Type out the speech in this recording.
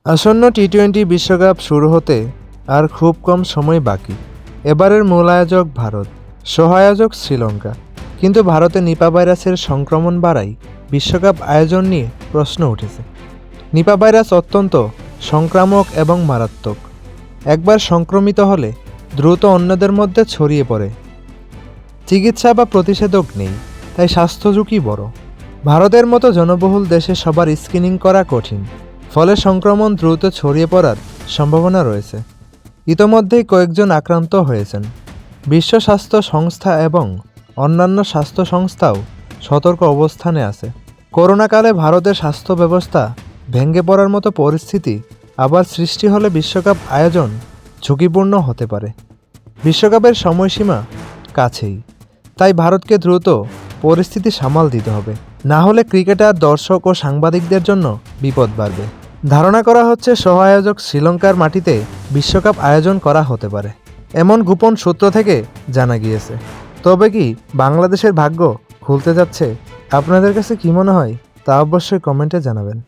আসন্ন টি-20 বিশ্বকাপ শুরু হতে আর খুব কম সময় বাকি। এবারের মূল আয়োজক ভারত, সহ-আয়োজক শ্রীলঙ্কা। কিন্তু ভারতে নিপা ভাইরাসের সংক্রমণ বাড়ায় বিশ্বকাপ আয়োজন নিয়ে প্রশ্ন উঠেছে। নিপা ভাইরাস অত্যন্ত সংক্রামক এবং মারাত্মক। একবার সংক্রমিত হলে দ্রুত অন্যদের মধ্যে ছড়িয়ে পড়ে। চিকিৎসা বা প্রতিষেধক নেই, তাই স্বাস্থ্য ঝুঁকি বড়। ভারতের মতো জনবহুল দেশে সবার স্ক্রিনিং করা কঠিন, ফলে সংক্রমণ দ্রুত ছড়িয়ে পড়ার সম্ভাবনা রয়েছে। ইতোমধ্যেই কয়েকজন আক্রান্ত হয়েছেন। বিশ্ব স্বাস্থ্য সংস্থা এবং অন্যান্য স্বাস্থ্য সংস্থাও সতর্ক অবস্থানে আছে। করোনাকালে ভারতের স্বাস্থ্য ব্যবস্থা ভেঙে পড়ার মতো পরিস্থিতি আবার সৃষ্টি হলে বিশ্বকাপ আয়োজন ঝুঁকিপূর্ণ হতে পারে। বিশ্বকাপের সময়সীমা কাছেই, তাই ভারতকে দ্রুত পরিস্থিতি সামাল দিতে হবে। না হলে ক্রিকেটার, দর্শক ও সাংবাদিকদের জন্য বিপদ বাড়বে। ধারণা করা হচ্ছে সহ-আয়োজক শ্রীলঙ্কার মাটিতে বিশ্বকাপ আয়োজন করা হতে পারে, এমন গোপন সূত্র থেকে জানা গিয়েছে। তবে কি বাংলাদেশের ভাগ্য খুলতে যাচ্ছে? আপনাদের কাছে কি মনে হয় তা অবশ্যই কমেন্টে জানাবেন।